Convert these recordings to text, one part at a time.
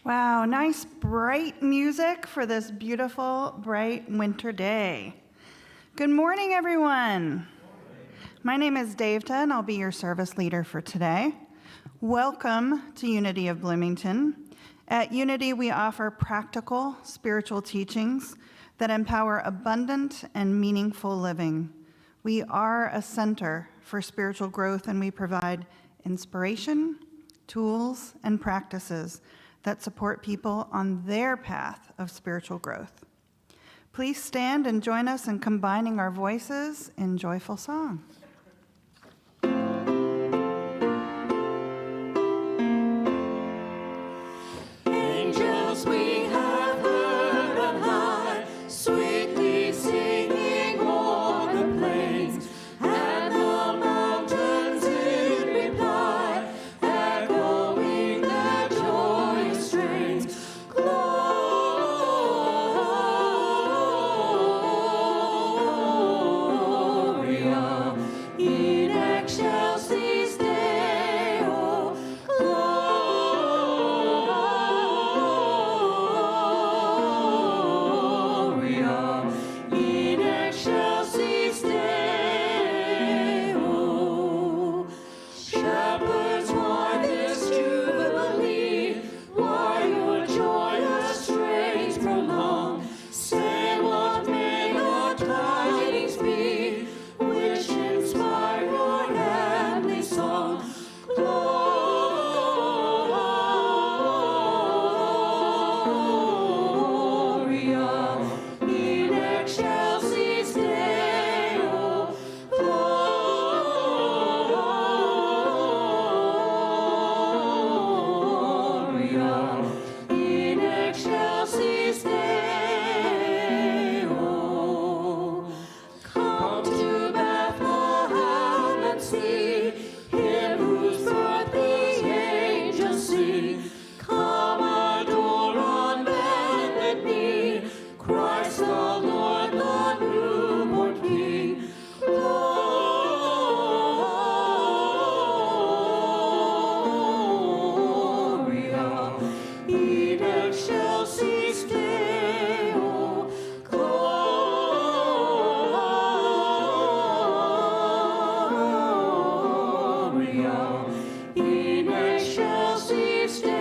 Wow, nice bright music for this beautiful, bright winter day. Good morning, everyone. My name is Daveta, and I'll be your service leader for today. Welcome to Unity of Bloomington. At Unity, we offer practical spiritual teachings that empower abundant and meaningful living. We are a center for spiritual growth, and we provide inspiration, tools, and practices that support people on their path of spiritual growth. Please stand and join us in combining our voices in joyful song. Angels we have heard on high, sweetly singing o'er the plains, and the mountains in reply, echoing their joyous strains. Gloria in excelsis Deo, Gloria in excelsis Deo. Shepherds, why this jubilee? Why your joyous strains prolong? Say, what may your tidings be, which inspire your heavenly song? Gloria in excelsis Deo, Gloria in excelsis Deo. Come to Bethlehem and see him whose birth the angels sing. Come adore on bended knee Christ the Lord, the newborn King. Gloria in excelsis Deo, Gloria in excelsis Deo.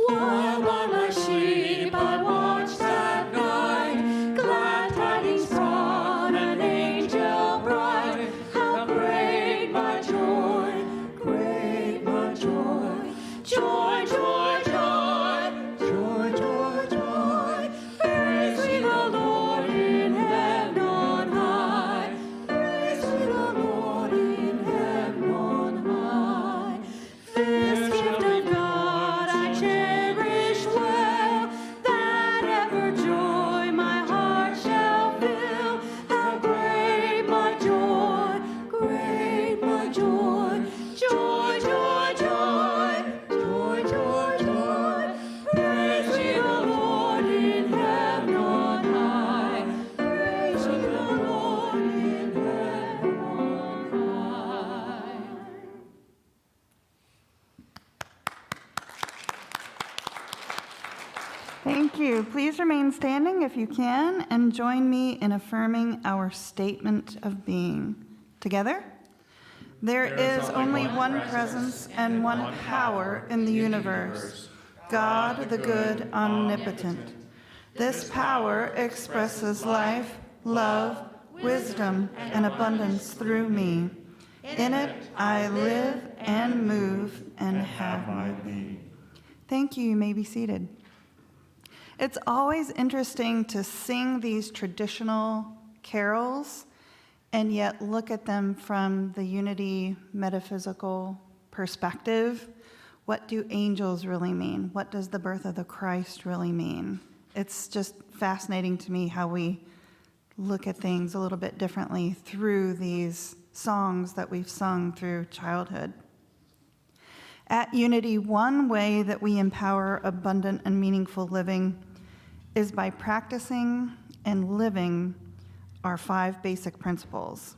While by my sheep I watched at night, glad tidings brought an angel bright. How great my joy, great my joy. Joy, joy, joy, joy, joy, joy. Praise ye the Lord in heaven on high. Praise ye the Lord in heaven on high. This gift of God I cherish well, that ever joy my heart shall fill. How great my joy, great my joy. Joy, joy, joy, joy, joy, joy. Praise ye the Lord in heaven on high. Praise ye the Lord in heaven on high. Thank you. Please remain standing if you can, and join me in affirming our statement of being. Together? There is only one presence and one power in the universe, God the good, omnipotent. This power expresses life, love, wisdom, and abundance through me. In it I live and move and have my being. Thank you. You may be seated. It's always interesting to sing these traditional carols and yet look at them from the Unity metaphysical perspective. What do angels really mean? What does the birth of the Christ really mean? It's just fascinating to me how we look at things a little bit differently through these songs that we've sung through childhood. At Unity, one way that we empower abundant and meaningful living is by practicing and living our 5 basic principles.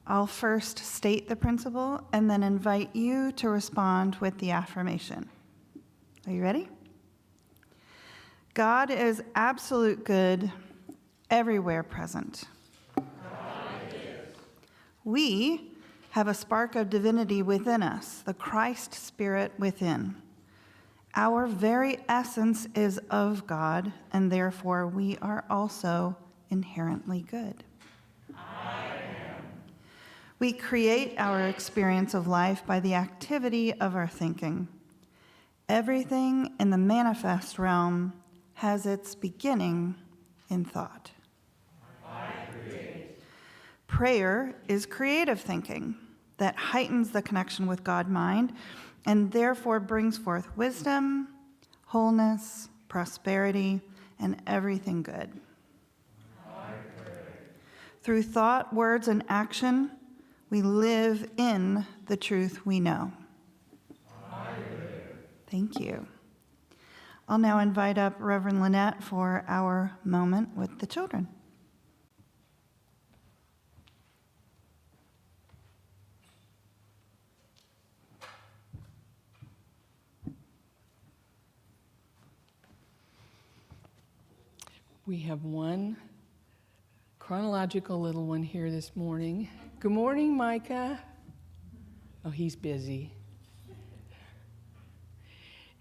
I'll first state the principle and then invite you to respond with the affirmation. Are you ready? God is absolute good, everywhere present. We have a spark of divinity within us, the Christ Spirit within. Our very essence is of God, and therefore we are also inherently good. We create our experience of life by the activity of our thinking. Everything in the manifest realm has its beginning in thought. Prayer is creative thinking that heightens the connection with God-mind and therefore brings forth wisdom, wholeness, prosperity, and everything good. Through thought, words, and action, we live in the truth we know. Thank you. I'll now invite up Reverend Lynette for our moment with the children. We have one chronological little one here this morning. Good morning, Micah. Oh, he's busy.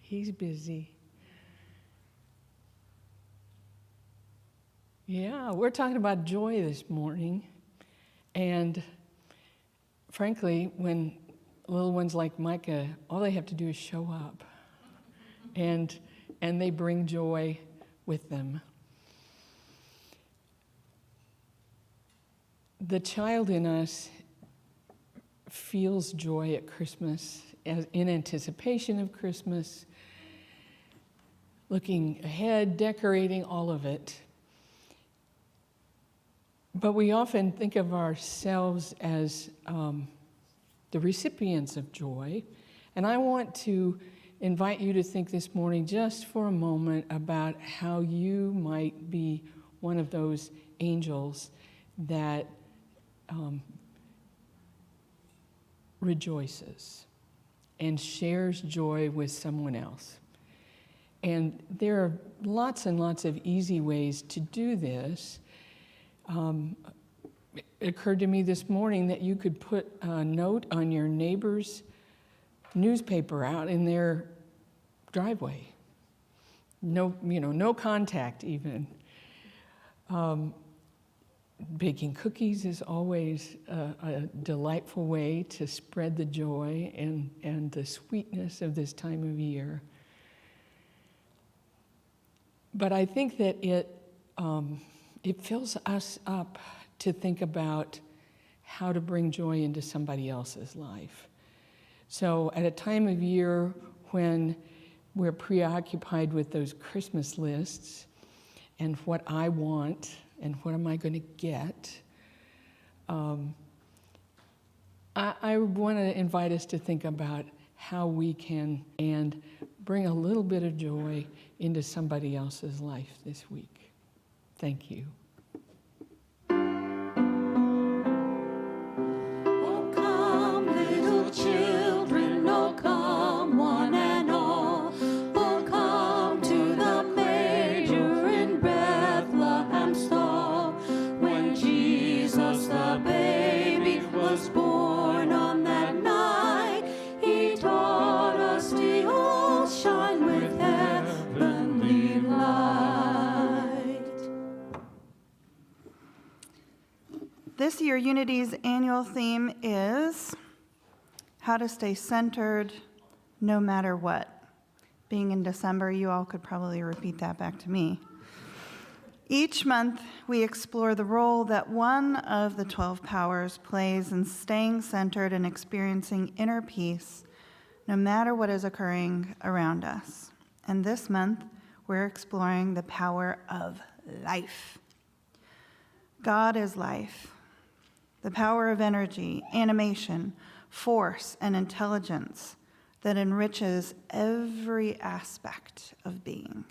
He's busy. Yeah, we're talking about joy this morning. And frankly, when little ones like Micah, all they have to do is show up. And they bring joy with them. The child in us feels joy at Christmas, in anticipation of Christmas, looking ahead, decorating, all of it. But we often think of ourselves as the recipients of joy. And I want to invite you to think this morning just for a moment about how you might be one of those angels that rejoices and shares joy with someone else. And there are lots and lots of easy ways to do this. It occurred to me this morning that you could put a note on your neighbor's newspaper out in their driveway. No contact even. Baking cookies is always a delightful way to spread the joy and the sweetness of this time of year. But I think that it fills us up to think about how to bring joy into somebody else's life. So at a time of year when we're preoccupied with those Christmas lists and what I want and what am I going to get, I want to invite us to think about how we can and bring a little bit of joy into somebody else's life this week. Thank you. Oh, come, little children, oh, come, one and all. Oh, come to the manger in Bethlehem's stall. When Jesus the baby was born on that night, he taught us the all shine with heavenly light. This year, Unity's annual theme is how to stay centered no matter what. Being in December, you all could probably repeat that back to me. Each month, we explore the role that one of the 12 powers plays in staying centered and experiencing inner peace no matter what is occurring around us. And this month, we're exploring the power of life. God is life. The power of energy, animation, force, and intelligence that enriches every aspect of being.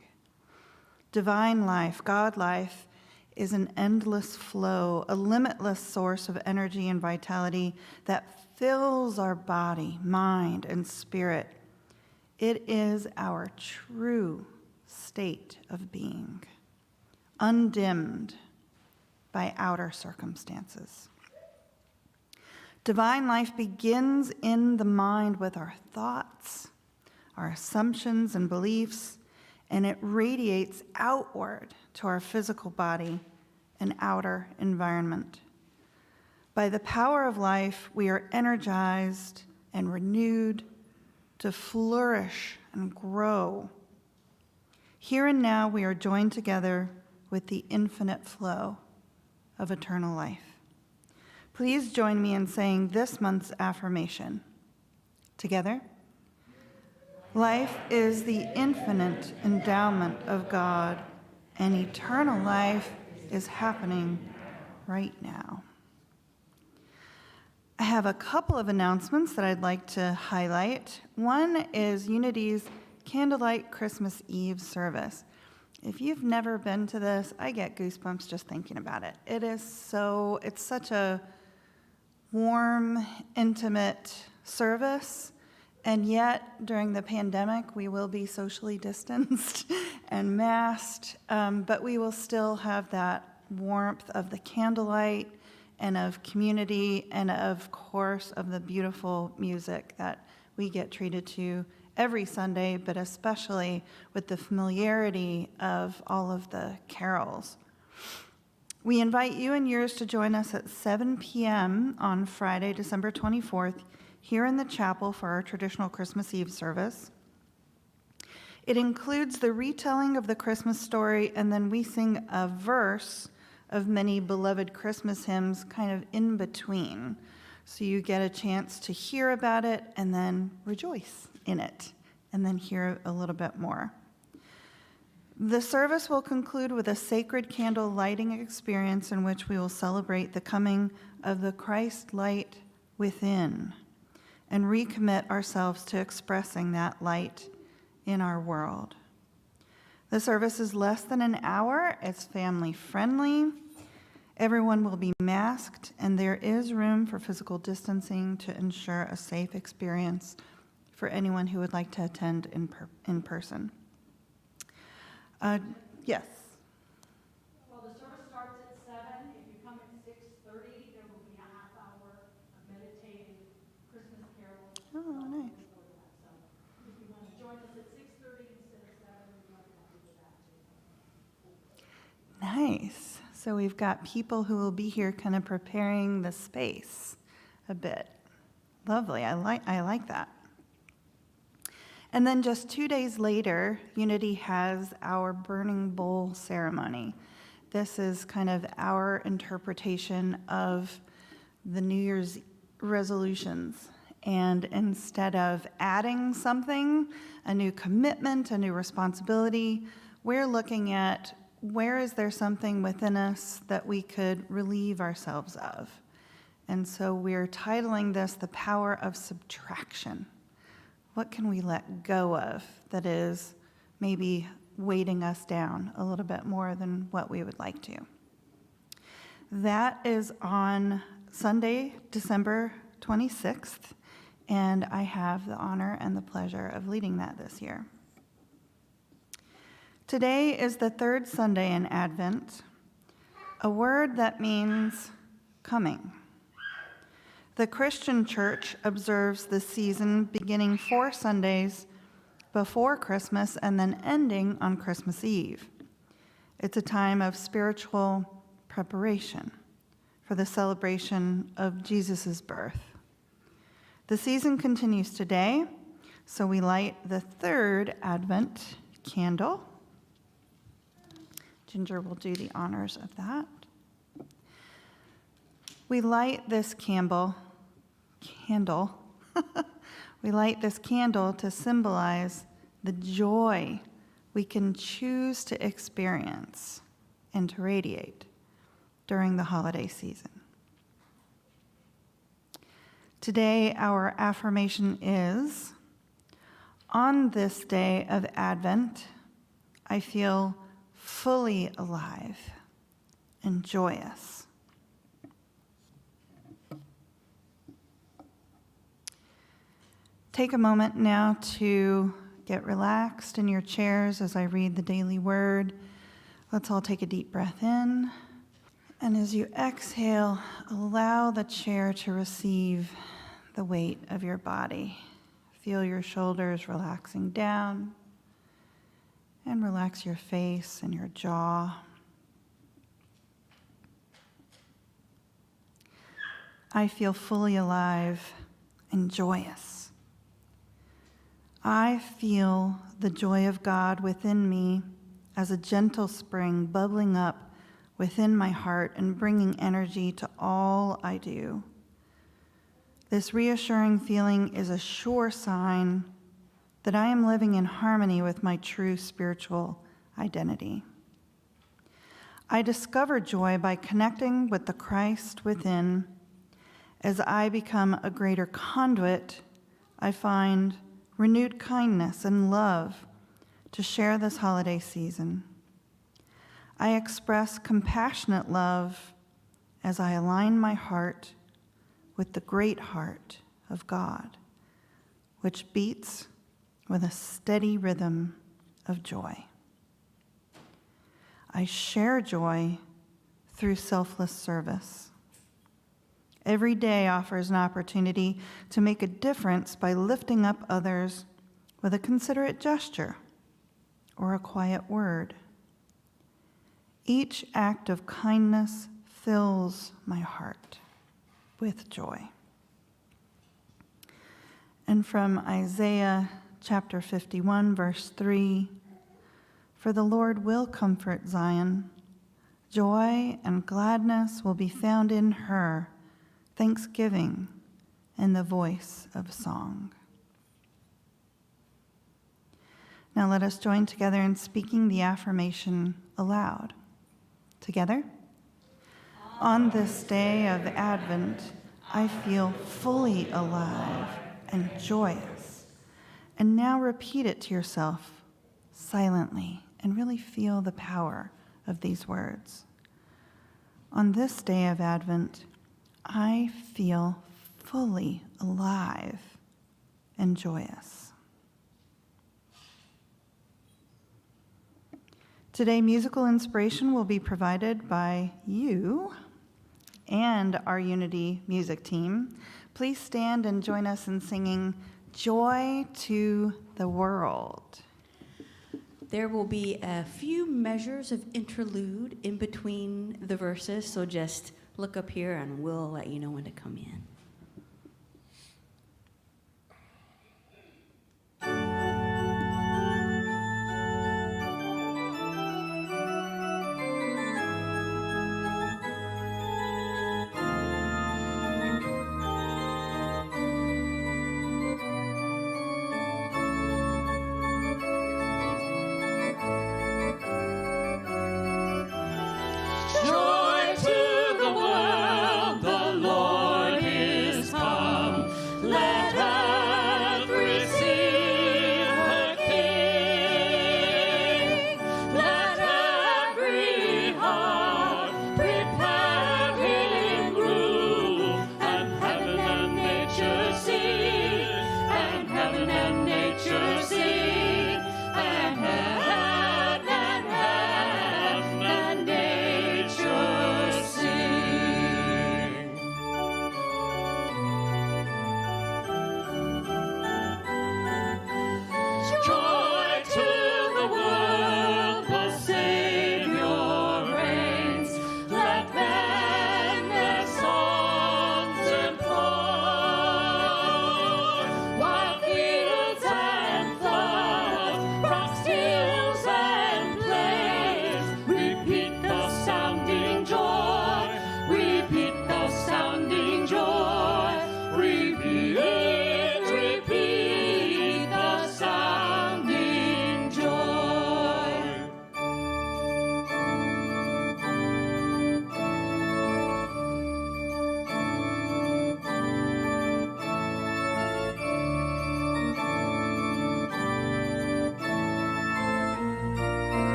Divine life, God life, is an endless flow, a limitless source of energy and vitality that fills our body, mind, and spirit. It is our true state of being, undimmed by outer circumstances. Divine life begins in the mind with our thoughts, our assumptions and beliefs, and it radiates outward to our physical body and outer environment. By the power of life, we are energized and renewed to flourish and grow. Here and now, we are joined together with the infinite flow of eternal life. Please join me in saying this month's affirmation. Together. Life is the infinite endowment of God, and eternal life is happening right now. I have a couple of announcements that I'd like to highlight. One is Unity's Candlelight Christmas Eve service. If you've never been to this, I get goosebumps just thinking about it. It's such a warm, intimate service, and yet during the pandemic, we will be socially distanced and masked, but we will still have that warmth of the candlelight and of community and of course of the beautiful music that we get treated to every Sunday, but especially with the familiarity of all of the carols. We invite you and yours to join us at 7 p.m. on Friday, December 24th, here in the chapel for our traditional Christmas Eve service. It includes the retelling of the Christmas story, and then we sing a verse of many beloved Christmas hymns kind of in between. So you get a chance to hear about it and then rejoice in it, and then hear a little bit more. The service will conclude with a sacred candle lighting experience in which we will celebrate the coming of the Christ light within and recommit ourselves to expressing that light in our world. The service is less than an hour. It's family friendly. Everyone will be masked, and there is room for physical distancing to ensure a safe experience for anyone who would like to attend in person. Yes. Well, the service starts at 7. If you come at 6:30, there will be a half hour of meditated Christmas carols. Oh, nice. So if you want to join us at 6:30 instead of 7, we'd love to have you do that too. Nice. So we've got people who will be here kind of preparing the space a bit. Lovely. I like that. And then just 2 days later, Unity has our burning bowl ceremony. This is kind of our interpretation of the New Year's resolutions. And instead of adding something, a new commitment, a new responsibility, we're looking at where is there something within us that we could relieve ourselves of. And so we're titling this The Power of Subtraction. What can we let go of that is maybe weighting us down a little bit more than what we would like to? That is on Sunday, December 26th, and I have the honor and the pleasure of leading that this year. Today is the third Sunday in Advent, a word that means coming. The Christian Church observes this season beginning 4 Sundays before Christmas and then ending on Christmas Eve. It's a time of spiritual preparation for the celebration of Jesus' birth. The season continues today, so we light the third Advent candle. Ginger will do the honors of that. We light this candle. We light this candle to symbolize the joy we can choose to experience and to radiate during the holiday season. Today, our affirmation is, On this day of Advent, I feel fully alive and joyous. Take a moment now to get relaxed in your chairs as I read the daily word. Let's all take a deep breath in. And as you exhale, allow the chair to receive the weight of your body. Feel your shoulders relaxing down, and relax your face and your jaw. I feel fully alive and joyous. I feel the joy of God within me as a gentle spring bubbling up within my heart and bringing energy to all I do. This reassuring feeling is a sure sign that I am living in harmony with my true spiritual identity. I discover joy by connecting with the Christ within. As I become a greater conduit, I find renewed kindness and love to share this holiday season. I express compassionate love as I align my heart with the great heart of God, which beats with a steady rhythm of joy. I share joy through selfless service. Every day offers an opportunity to make a difference by lifting up others with a considerate gesture or a quiet word. Each act of kindness fills my heart with joy. And from Isaiah chapter 51, verse 3, "For the Lord will comfort Zion. Joy and gladness will be found in her, thanksgiving and the voice of song." Now let us join together in speaking the affirmation aloud. Together? On this day of Advent, I feel fully alive and joyous. And now repeat it to yourself silently and really feel the power of these words. On this day of Advent, I feel fully alive and joyous. Today, musical inspiration will be provided by you and our Unity music team. Please stand and join us in singing "Joy to the World." There will be a few measures of interlude in between the verses, so just look up here and we'll let you know when to come in. Joy to the world, the Lord is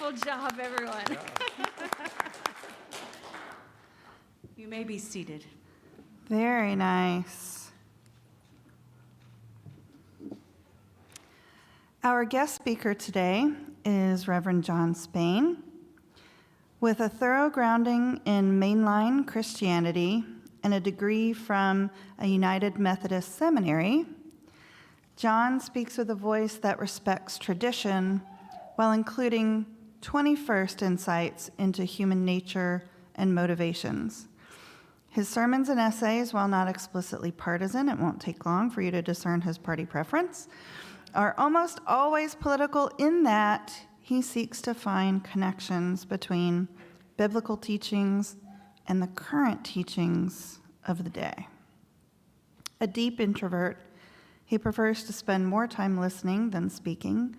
Wonderful job, everyone. You may be seated. Very nice. Our guest speaker today is Reverend John Spain. With a thorough grounding in mainline Christianity and a degree from a United Methodist seminary, John speaks with a voice that respects tradition while including 21st insights into human nature and motivations. His sermons and essays, while not explicitly partisan, it won't take long for you to discern his party preference, are almost always political in that he seeks to find connections between biblical teachings and the current teachings of the day. A deep introvert, he prefers to spend more time listening than speaking,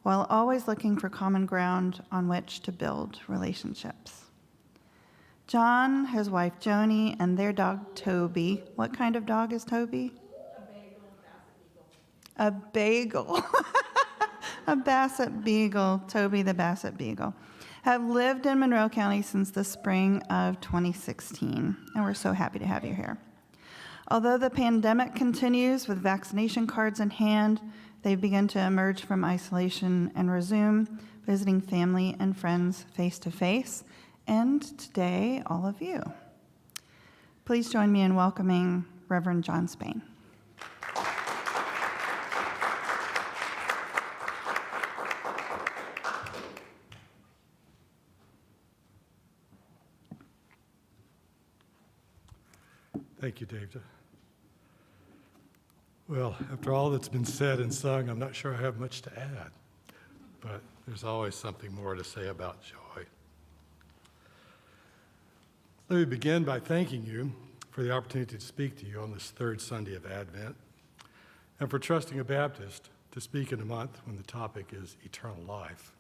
while always looking for common ground on which to build relationships. John, his wife Joni, and their dog Toby. What kind of dog is Toby? A bagel. A Basset Beagle, Toby the Basset Beagle, have lived in Monroe County since the spring of 2016, and we're so happy to have you here. Although the pandemic continues with vaccination cards in hand, they've begun to emerge from isolation and resume visiting family and friends face to face, and today, all of you. Please join me in welcoming Reverend John Spain. Thank you, David. Well, after all that's been said and sung, I'm not sure I have much to add, but there's always something more to say about joy. Let me begin by thanking you for the opportunity to speak to you on this third Sunday of Advent, and for trusting a Baptist to speak in a month when the topic is eternal life.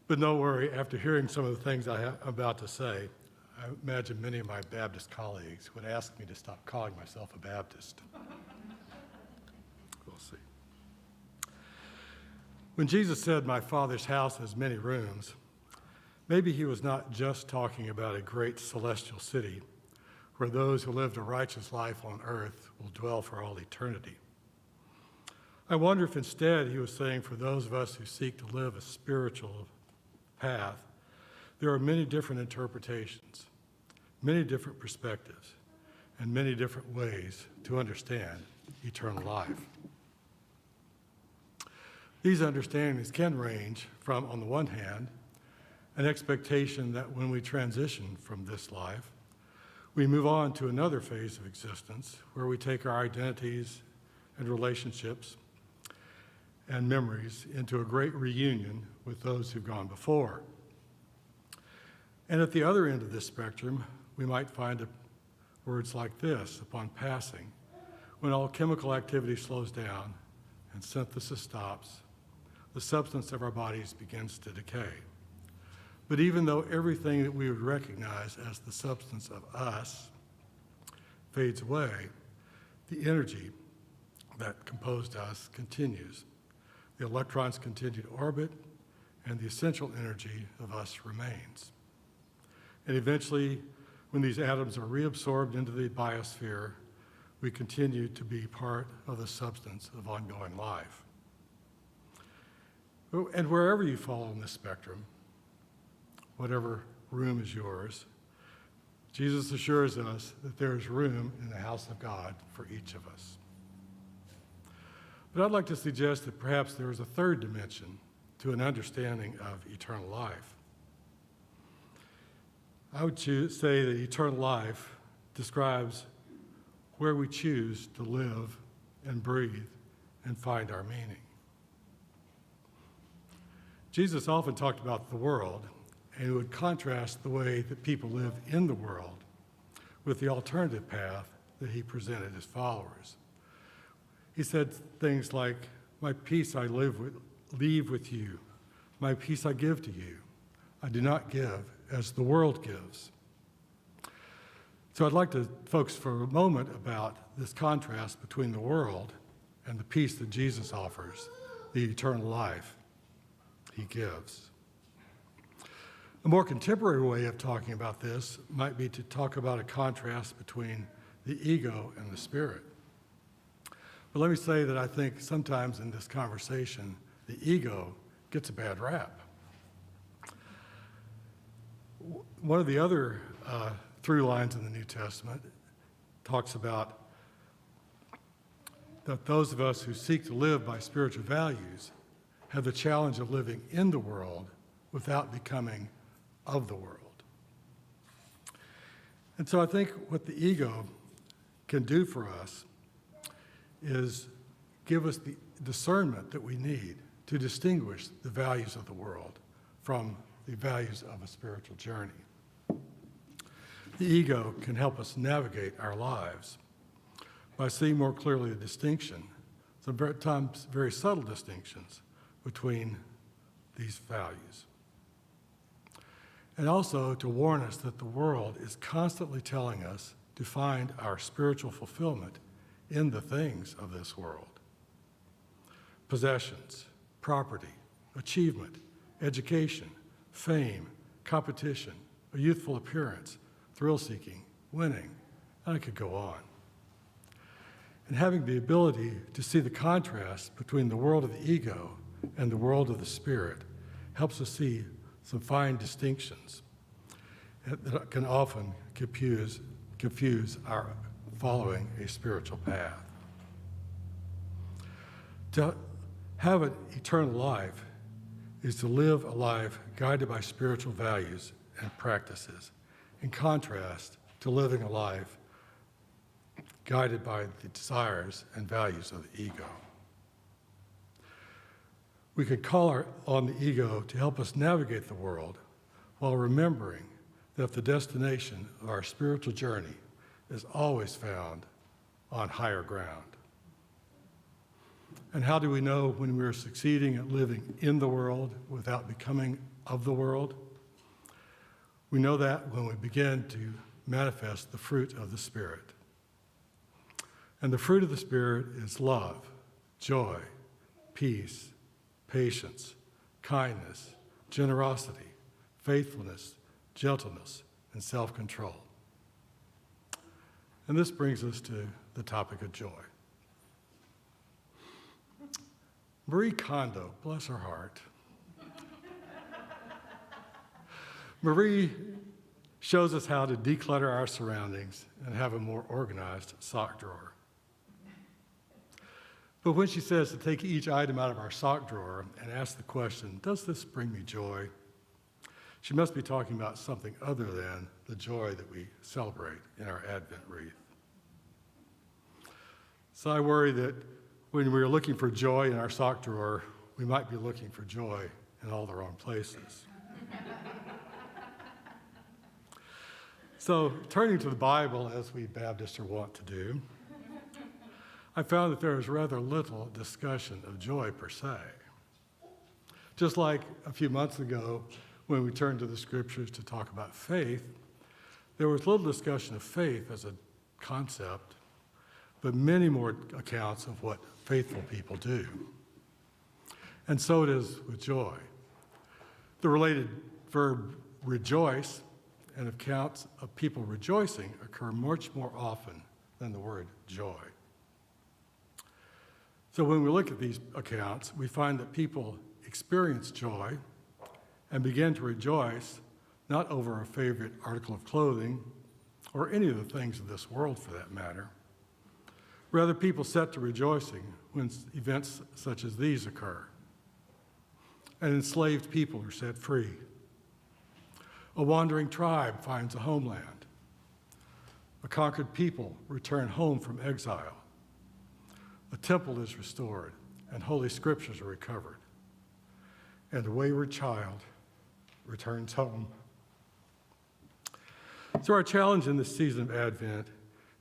But no worry, after hearing some of the things I'm about to say, I imagine many of my Baptist colleagues would ask me to stop calling myself a Baptist. We'll see. When Jesus said, "My Father's house has many rooms," maybe he was not just talking about a great celestial city where those who lived a righteous life on earth will dwell for all eternity. I wonder if instead he was saying for those of us who seek to live a spiritual path, there are many different interpretations, many different perspectives, and many different ways to understand eternal life. These understandings can range from, on the one hand, an expectation that when we transition from this life, we move on to another phase of existence where we take our identities and relationships and memories into a great reunion with those who've gone before. And at the other end of this spectrum, we might find words like this: upon passing, when all chemical activity slows down and synthesis stops, the substance of our bodies begins to decay. But even though everything that we would recognize as the substance of us fades away, the energy that composed us continues. The electrons continue to orbit, and the essential energy of us remains. And eventually, when these atoms are reabsorbed into the biosphere, we continue to be part of the substance of ongoing life. And wherever you fall on this spectrum, whatever room is yours, Jesus assures us that there is room in the house of God for each of us. But I'd like to suggest that perhaps there is a third dimension to an understanding of eternal life. I would say that eternal life describes where we choose to live and breathe and find our meaning. Jesus often talked about the world, and he would contrast the way that people live in the world with the alternative path that he presented his followers. He said things like, "My peace I leave with you. My peace I give to you. I do not give as the world gives." So I'd like to focus for a moment about this contrast between the world and the peace that Jesus offers, the eternal life he gives. A more contemporary way of talking about this might be to talk about a contrast between the ego and the spirit. But let me say that I think sometimes in this conversation, the ego gets a bad rap. One of the other through lines in the New Testament talks about that those of us who seek to live by spiritual values have the challenge of living in the world without becoming of the world. And so I think what the ego can do for us is give us the discernment that we need to distinguish the values of the world from the values of a spiritual journey. The ego can help us navigate our lives by seeing more clearly the distinction, sometimes very subtle distinctions, between these values. And also to warn us that the world is constantly telling us to find our spiritual fulfillment in the things of this world. Possessions, property, achievement, education, fame, competition, a youthful appearance, thrill-seeking, winning, and I could go on. And having the ability to see the contrast between the world of the ego and the world of the spirit helps us see some fine distinctions that can often confuse our following a spiritual path. To have an eternal life is to live a life guided by spiritual values and practices, in contrast to living a life guided by the desires and values of the ego. We could call on the ego to help us navigate the world while remembering that the destination of our spiritual journey is always found on higher ground. And how do we know when we're succeeding at living in the world without becoming of the world? We know that when we begin to manifest the fruit of the Spirit. And the fruit of the Spirit is love, joy, peace, patience, kindness, generosity, faithfulness, gentleness, and self-control. And this brings us to the topic of joy. Marie Kondo, bless her heart. Marie shows us how to declutter our surroundings and have a more organized sock drawer. But when she says to take each item out of our sock drawer and ask the question, does this bring me joy? She must be talking about something other than the joy that we celebrate in our Advent wreath. So I worry that when we're looking for joy in our sock drawer, we might be looking for joy in all the wrong places. So turning to the Bible, as we Baptists are wont to do, I found that there is rather little discussion of joy per se. Just like a few months ago when we turned to the scriptures to talk about faith, there was little discussion of faith as a concept, but many more accounts of what faithful people do. And so it is with joy. The related verb rejoice and accounts of people rejoicing occur much more often than the word joy. So when we look at these accounts, we find that people experience joy and begin to rejoice not over a favorite article of clothing or any of the things of this world for that matter. Rather, people set to rejoicing when events such as these occur. An enslaved people are set free. A wandering tribe finds a homeland. A conquered people return home from exile. A temple is restored, and holy scriptures are recovered. And a wayward child returns home. So our challenge in this season of Advent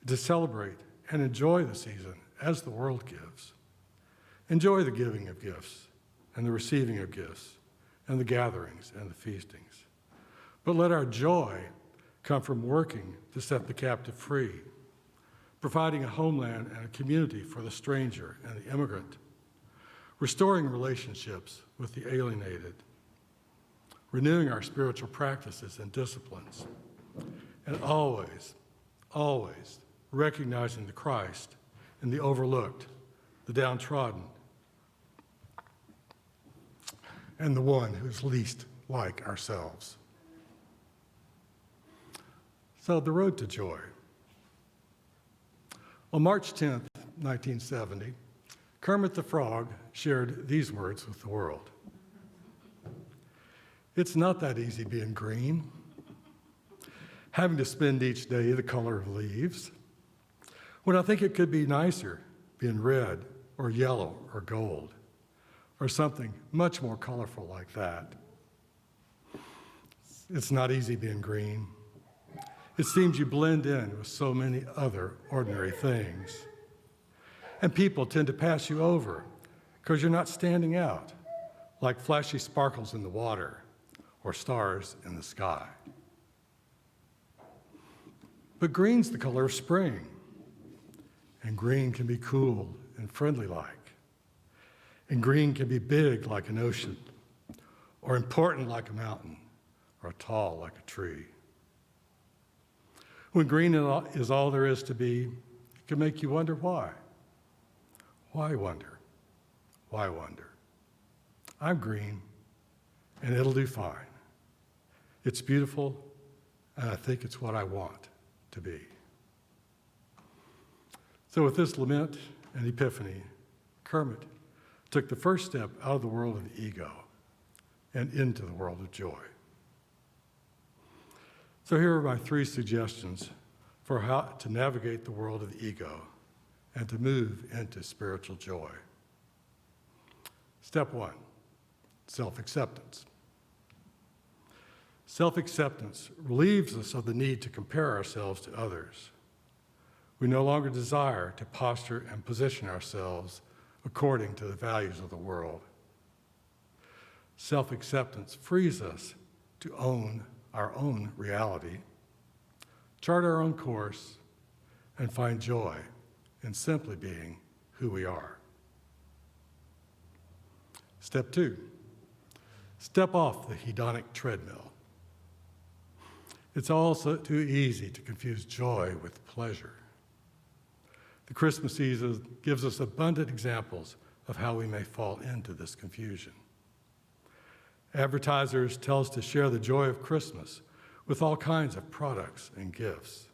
is to celebrate and enjoy the season as the world gives. Enjoy the giving of gifts and the receiving of gifts and the gatherings and the feastings. But let our joy come from working to set the captive free, providing a homeland and a community for the stranger and the immigrant, restoring relationships with the alienated, renewing our spiritual practices and disciplines, and always, always recognizing the Christ in the overlooked, the downtrodden, and the one who's least like ourselves. So, the road to joy. On March 10th, 1970, Kermit the Frog shared these words with the world. It's not that easy being green, having to spend each day the color of leaves, when I think it could be nicer being red or yellow or gold, or something much more colorful like that. It's not easy being green. It seems you blend in with so many other ordinary things. And people tend to pass you over because you're not standing out like flashy sparkles in the water or stars in the sky. But green's the color of spring, and green can be cool and friendly-like, and green can be big like an ocean, or important like a mountain, or tall like a tree. When green is all there is to be, it can make you wonder why. Why wonder? Why wonder? I'm green, and it'll do fine. It's beautiful, and I think it's what I want to be. So with this lament and epiphany, Kermit took the first step out of the world of the ego and into the world of joy. So here are my 3 suggestions for how to navigate the world of the ego and to move into spiritual joy. Step 1, self-acceptance. Self-acceptance relieves us of the need to compare ourselves to others. We no longer desire to posture and position ourselves according to the values of the world. Self-acceptance frees us to own our own reality, chart our own course, and find joy in simply being who we are. Step 2, step off the hedonic treadmill. It's also too easy to confuse joy with pleasure. The Christmas season gives us abundant examples of how we may fall into this confusion. Advertisers tell us to share the joy of Christmas with all kinds of products and gifts.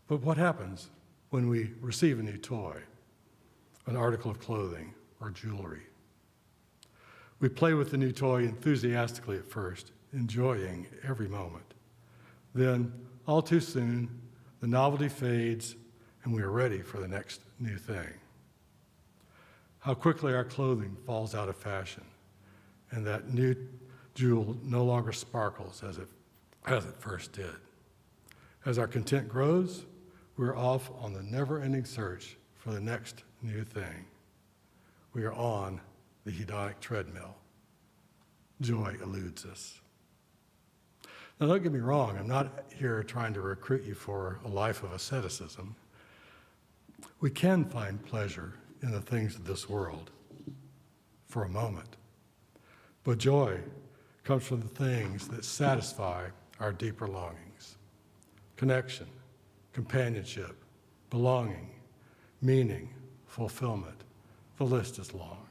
But what happens when we receive a new toy, an article of clothing, or jewelry? We play with the new toy enthusiastically at first, enjoying every moment. Then, all too soon, the novelty fades and we are ready for the next new thing. How quickly our clothing falls out of fashion, and that new jewel no longer sparkles as it first did. As our content grows, we're off on the never-ending search for the next new thing. We are on the hedonic treadmill. Joy eludes us. Now, don't get me wrong, I'm not here trying to recruit you for a life of asceticism. We can find pleasure in the things of this world for a moment. But joy comes from the things that satisfy our deeper longings: connection, companionship, belonging, meaning, fulfillment. The list is long.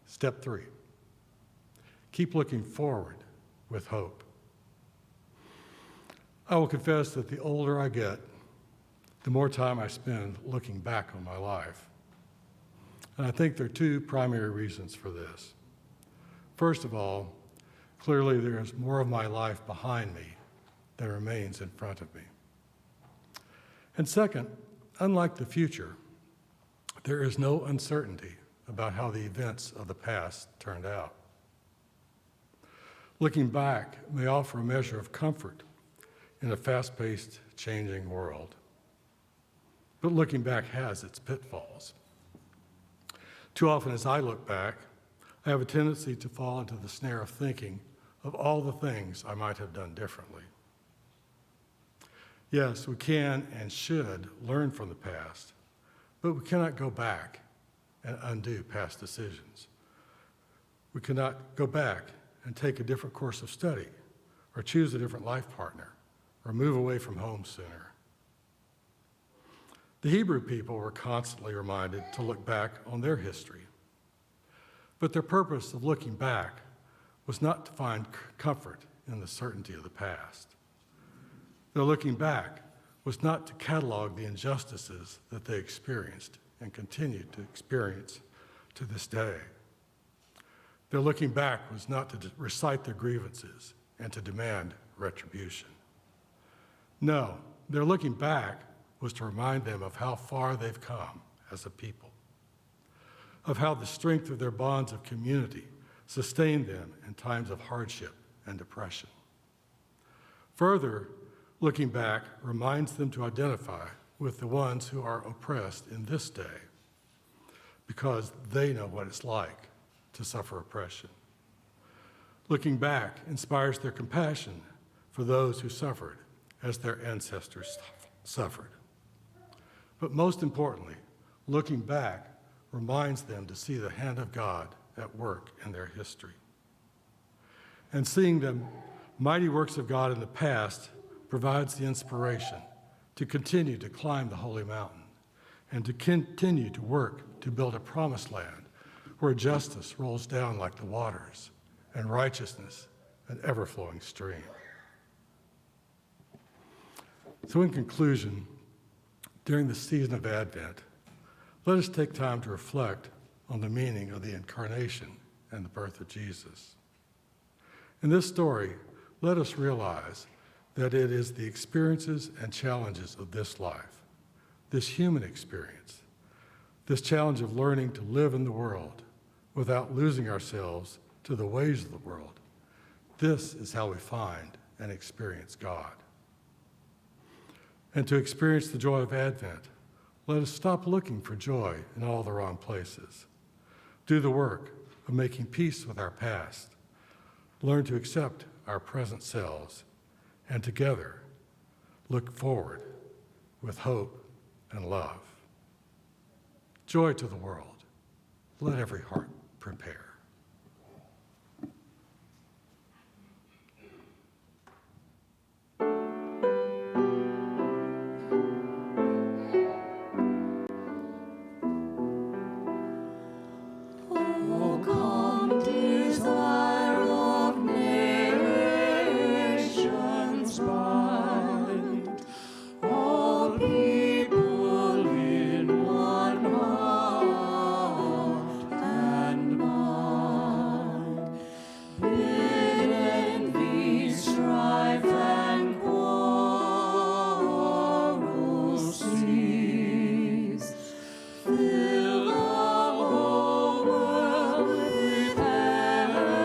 Step 3, keep looking forward with hope. I will confess that the older I get, the more time I spend looking back on my life. And I think there are 2 primary reasons for this. First of all, clearly there is more of my life behind me than remains in front of me. And second, unlike the future, there is no uncertainty about how the events of the past turned out. Looking back may offer a measure of comfort in a fast-paced, changing world. But looking back has its pitfalls. Too often as I look back, I have a tendency to fall into the snare of thinking of all the things I might have done differently. Yes, we can and should learn from the past, but we cannot go back and undo past decisions. We cannot go back and take a different course of study, or choose a different life partner, or move away from home sooner. The Hebrew people were constantly reminded to look back on their history. But their purpose of looking back was not to find comfort in the certainty of the past. Their looking back was not to catalog the injustices that they experienced and continue to experience to this day. Their looking back was not to recite their grievances and to demand retribution. No, their looking back was to remind them of how far they've come as a people, of how the strength of their bonds of community sustained them in times of hardship and depression. Further, looking back reminds them to identify with the ones who are oppressed in this day, because they know what it's like to suffer oppression. Looking back inspires their compassion for those who suffered as their ancestors suffered. But most importantly, looking back reminds them to see the hand of God at work in their history. And seeing the mighty works of God in the past provides the inspiration to continue to climb the holy mountain and to continue to work to build a promised land where justice rolls down like the waters and righteousness an ever-flowing stream. So in conclusion, during the season of Advent, let us take time to reflect on the meaning of the incarnation and the birth of Jesus. In this story, let us realize that it is the experiences and challenges of this life, this human experience, this challenge of learning to live in the world without losing ourselves to the ways of the world. This is how we find and experience God. And to experience the joy of Advent, let us stop looking for joy in all the wrong places. Do the work of making peace with our past. Learn to accept our present selves, and together look forward with hope and love. Joy to the world. Let every heart prepare. O come, desire of nations bind, all people in one heart and mind. Bid envy, strife, and quarrel cease. Fill the whole world with heaven's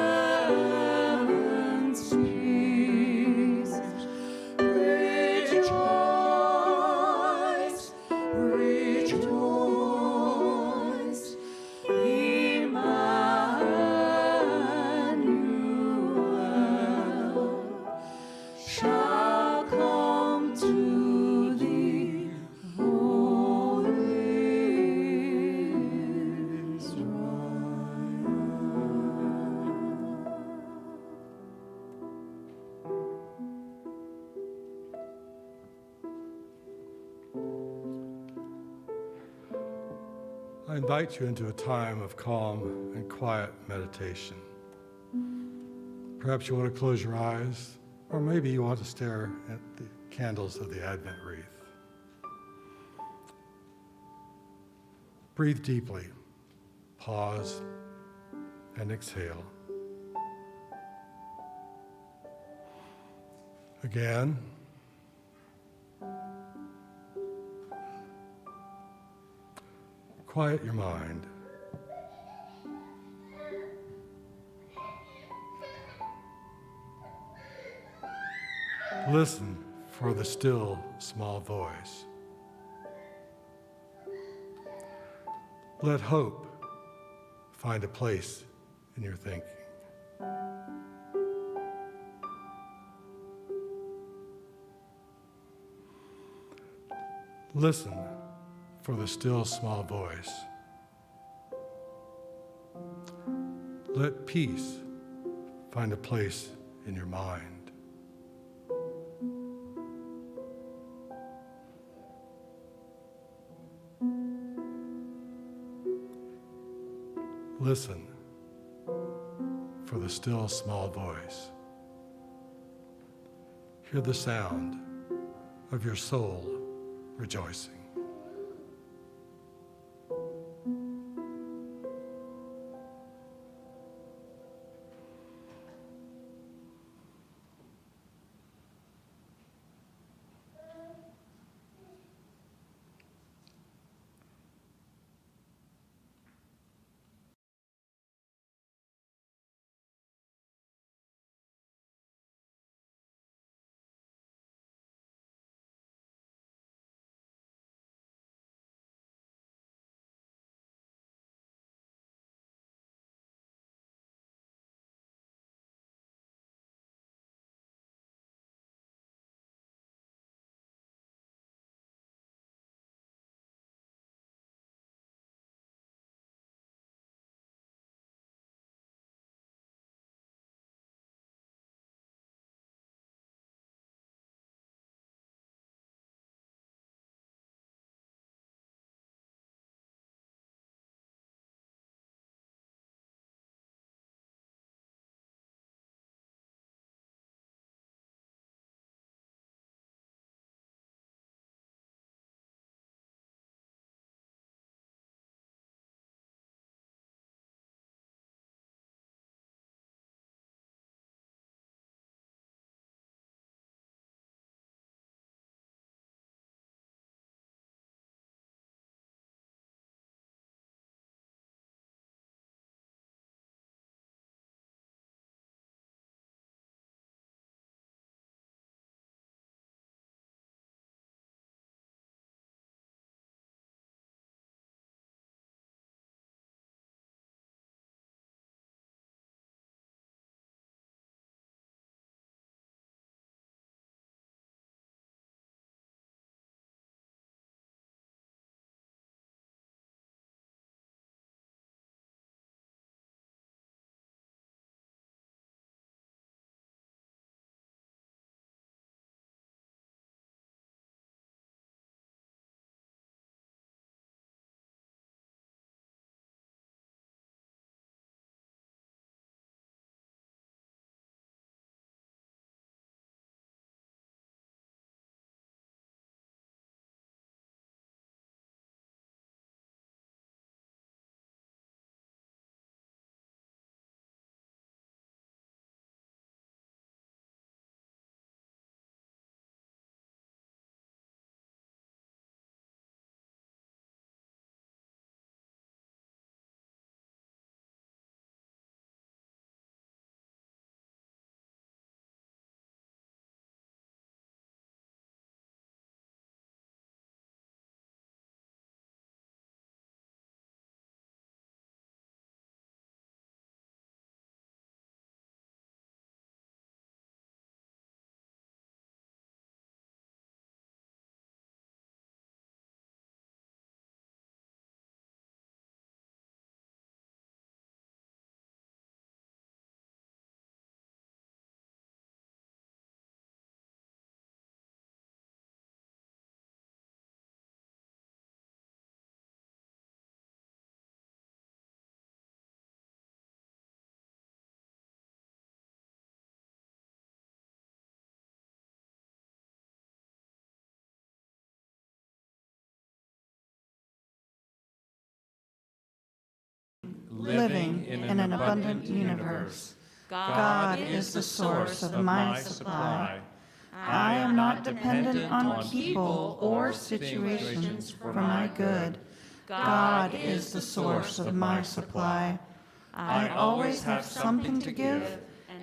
peace. Rejoice, rejoice, Emmanuel shall come to thee, O I invite you into a time of calm and quiet meditation. Perhaps you want to close your eyes, or maybe you want to stare at the candles of the Advent wreath. Breathe deeply, pause, and exhale. Again. Quiet your mind. Listen for the still, small voice. Let hope find a place in your thinking. Listen for the still, small voice. Let peace find a place in your mind. Listen for the still small voice. Hear the sound of your soul rejoicing. living in an abundant universe. God is the source of my supply. I am not dependent on people or situations for my good. God is the source of my supply. I always have something to give,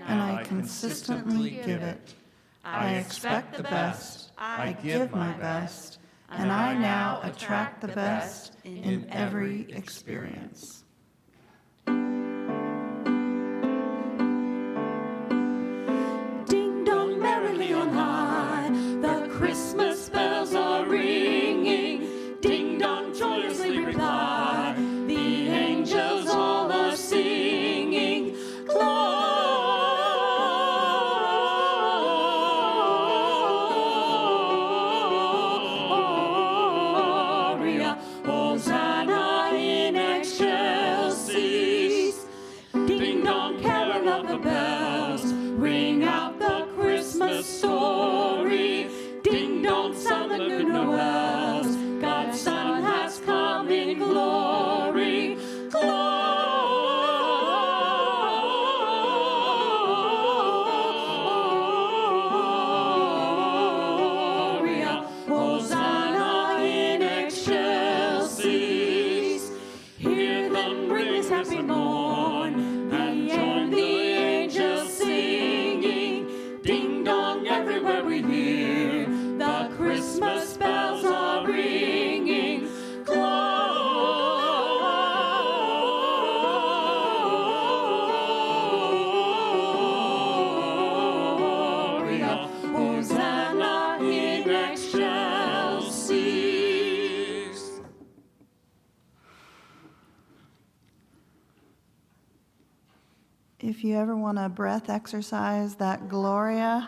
and I consistently give it. I expect the best, I give my best, and I now attract the best in every experience. Ding dong merrily on high, the Christmas bells are ringing. Ding dong joyously reply, the angels all are singing. if you ever want a breath exercise, that Gloria.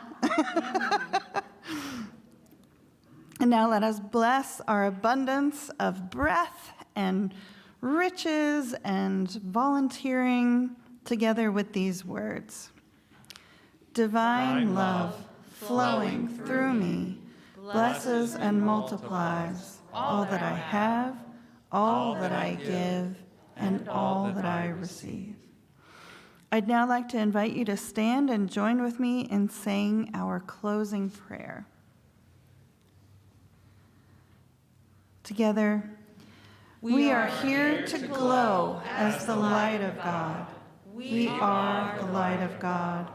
And now let us bless our abundance of breath and riches and volunteering together with these words. Divine love flowing through me blesses and multiplies all that I have, all that I give, and all that I receive. I'd now like to invite you to stand and join with me in saying our closing prayer. Together, we are here to glow as the light of God. We are the light of God.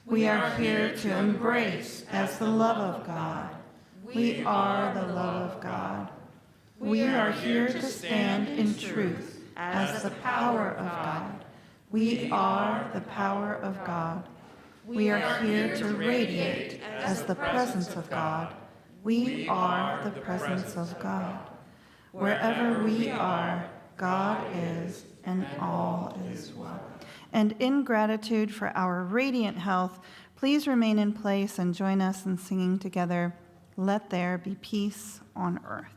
We are here to embrace as the love of God. We are the love of God. We are here to stand in truth as the power of God. We are the power of God. We are here to radiate as the presence of God. We are the presence of God. Wherever we are, God is, and all is well. And in gratitude for our radiant health, please remain in place and join us in singing together, "Let There Be Peace on Earth."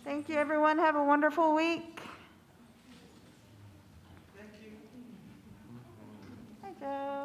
Thank you, everyone. Have a wonderful week. Thank you. Hi, Joe.